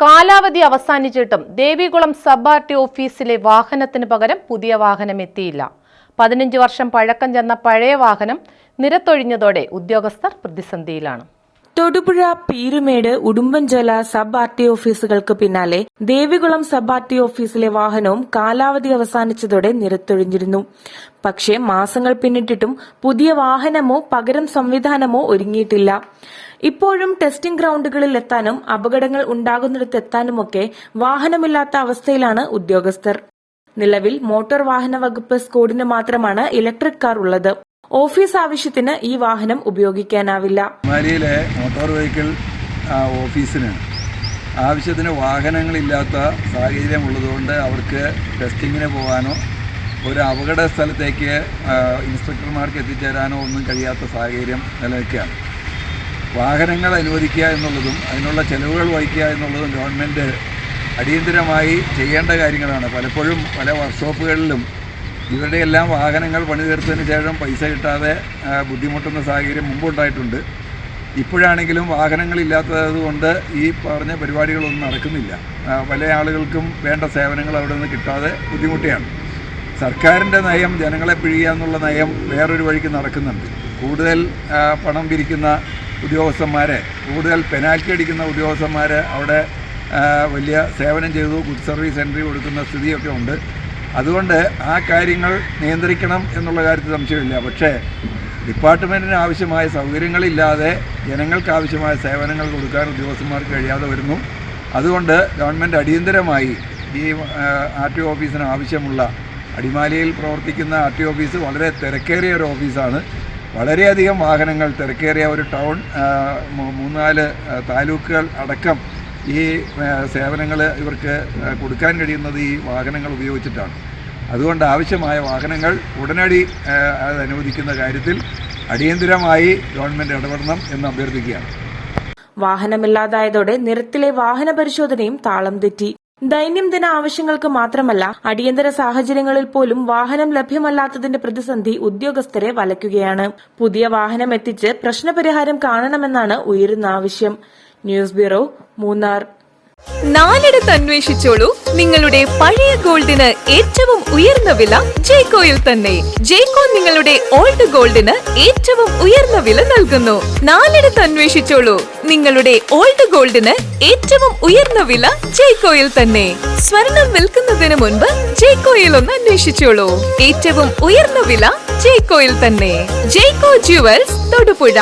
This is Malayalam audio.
കാലാവധി അവസാനിച്ചിട്ടും ദേവികുളം സബ് ആർടി ഓഫീസിലെ വാഹനത്തിന് പകരം പുതിയ വാഹനം എത്തിയില്ല. 15 വർഷം പഴക്കം ചെന്ന പഴയ വാഹനം നിരത്തൊഴിഞ്ഞതോടെ ഉദ്യോഗസ്ഥർ പ്രതിസന്ധിയിലാണ്. തൊടുപുഴ, പീരുമേട്, ഉടുമ്പൻചോല സബ് ആർടി ഓഫീസുകൾക്ക് പിന്നാലെ ദേവികുളം സബ് ആർടി ഓഫീസിലെ വാഹനവും കാലാവധി അവസാനിച്ചതോടെ നിരത്തൊഴിഞ്ഞിരുന്നു. പക്ഷേ മാസങ്ങൾ പിന്നിട്ടിട്ടും പുതിയ വാഹനമോ പകരം സംവിധാനമോ ഒരുങ്ങിയിട്ടില്ല. ഇപ്പോഴും ടെസ്റ്റിംഗ് ഗ്രൌണ്ടുകളിൽ എത്താനും അപകടങ്ങൾ ഉണ്ടാകുന്നിടത്തെത്താനുമൊക്കെ വാഹനമില്ലാത്ത അവസ്ഥയിലാണ് ഉദ്യോഗസ്ഥർ. നിലവിൽ മോട്ടോർ വാഹന വകുപ്പ് സ്ക്വാഡിന് മാത്രമാണ് ഇലക്ട്രിക് കാർ ഉള്ളത്. ഓഫീസ് ആവശ്യത്തിന് ഈ വാഹനം ഉപയോഗിക്കാനാവില്ല. മാലിയിലെ മോട്ടോർ വെഹിക്കിൾ ഓഫീസിന് ആവശ്യത്തിന് വാഹനങ്ങളില്ലാത്ത സാഹചര്യം ഉള്ളതുകൊണ്ട് അവർക്ക് ടെസ്റ്റിങ്ങിന് പോകാനോ ഒരു അപകട സ്ഥലത്തേക്ക് ഇൻസ്പെക്ടർമാർക്ക് എത്തിച്ചേരാനോ ഒന്നും കഴിയാത്ത സാഹചര്യം നിലനിൽക്കുകയാണ്. വാഹനങ്ങൾ അനുവദിക്കുക എന്നുള്ളതും അതിനുള്ള ചെലവുകൾ വഹിക്കുക എന്നുള്ളതും ഗവൺമെൻറ് അടിയന്തരമായി ചെയ്യേണ്ട കാര്യങ്ങളാണ്. പലപ്പോഴും പല വർക്ക്ഷോപ്പുകളിലും ഇവരുടെയെല്ലാം വാഹനങ്ങൾ പണി തീർത്തതിന് ശേഷം പൈസ കിട്ടാതെ ബുദ്ധിമുട്ടുന്ന സാഹചര്യം മുമ്പുണ്ടായിട്ടുണ്ട്. ഇപ്പോഴാണെങ്കിലും വാഹനങ്ങളില്ലാത്തതുകൊണ്ട് ഈ പറഞ്ഞ പരിപാടികളൊന്നും നടക്കുന്നില്ല. പല ആളുകൾക്കും വേണ്ട സേവനങ്ങൾ അവിടെ നിന്ന് കിട്ടാതെ ബുദ്ധിമുട്ടിയാണ്. സർക്കാരിൻ്റെ നയം ജനങ്ങളെ പിഴിയുക എന്നുള്ള നയം വേറൊരു വഴിക്ക് നടക്കുന്നുണ്ട്. കൂടുതൽ പണം പിരിക്കുന്ന ഉദ്യോഗസ്ഥന്മാരെ, കൂടുതൽ പെനാൽറ്റി അടിക്കുന്ന ഉദ്യോഗസ്ഥന്മാരെ അവിടെ വലിയ സേവനം ചെയ്തു ഗുഡ് സർവീസ് എൻട്രി കൊടുക്കുന്ന സ്ഥിതിയൊക്കെ ഉണ്ട്. അതുകൊണ്ട് ആ കാര്യങ്ങൾ നിയന്ത്രിക്കണം എന്നുള്ള കാര്യത്തിൽ സംശയമില്ല. പക്ഷേ ഡിപ്പാർട്ട്മെൻറ്റിന് ആവശ്യമായ സൗകര്യങ്ങളില്ലാതെ ജനങ്ങൾക്ക് ആവശ്യമായ സേവനങ്ങൾ കൊടുക്കാൻ ഉദ്യോഗസ്ഥന്മാർക്ക് കഴിയാതെ വരുന്നു. അതുകൊണ്ട് ഗവൺമെൻറ് അടിയന്തരമായി ഈ ആർ ടി ഓഫീസിന് ആവശ്യമുള്ള അടിമാലിയിൽ പ്രവർത്തിക്കുന്ന ആർ ടി ഓഫീസ് വളരെ തിരക്കേറിയ ഒരു ഓഫീസാണ്. വളരെയധികം വാഹനങ്ങൾ, തിരക്കേറിയ ഒരു ടൗൺ, 3-4 താലൂക്കുകൾ അടക്കം ഈ സേവനങ്ങൾ ഇവർക്ക് കൊടുക്കാൻ കഴിയുന്നത് ഈ വാഹനങ്ങൾ ഉപയോഗിച്ചിട്ടാണ്. അതുകൊണ്ട് ആവശ്യമായ വാഹനങ്ങൾ ഉടനടി അത് അനുവദിക്കുന്ന കാര്യത്തിൽ അടിയന്തരമായി ഗവൺമെൻറ് ഇടപെടണം എന്ന് അഭ്യർത്ഥിക്കുകയാണ്. വാഹനമില്ലാതായതോടെ നിരത്തിലെ വാഹന പരിശോധനയും താളം തെറ്റി. ദൈനംദിന ആവശ്യങ്ങൾക്ക് മാത്രമല്ല, അടിയന്തര സാഹചര്യങ്ങളിൽ പോലും വാഹനം ലഭ്യമല്ലാത്തതിന്റെ പ്രതിസന്ധി ഉദ്യോഗസ്ഥരെ വലയ്ക്കുകയാണ്. പുതിയ വാഹനം എത്തിച്ച് പ്രശ്നപരിഹാരം കാണണമെന്നാണ് ഉയരുന്ന ആവശ്യം. News bureau, Munnar. നാലിടത്ത് അന്വേഷിച്ചോളൂ. നിങ്ങളുടെ പഴയ ഗോൾഡിന് ഏറ്റവും ഉയർന്ന വില ജെയ്കോയിൽ തന്നെ. ജെയ്കോ നിങ്ങളുടെ ഓൾഡ് ഗോൾഡിന് ഏറ്റവും ഉയർന്ന വില നൽകുന്നു. നാലിടത്ത് അന്വേഷിച്ചോളൂ. നിങ്ങളുടെ ഓൾഡ് ഗോൾഡിന് ഏറ്റവും ഉയർന്ന വില ജെയ്കോയിൽ തന്നെ. സ്വർണം വിൽക്കുന്നതിന് മുൻപ് ജെയ്കോയിൽ ഒന്ന് അന്വേഷിച്ചോളൂ. ഏറ്റവും ഉയർന്ന വില ജെയ്കോയിൽ തന്നെ. ജെയ്കോ ജുവൽസ്, തൊടുപുഴ.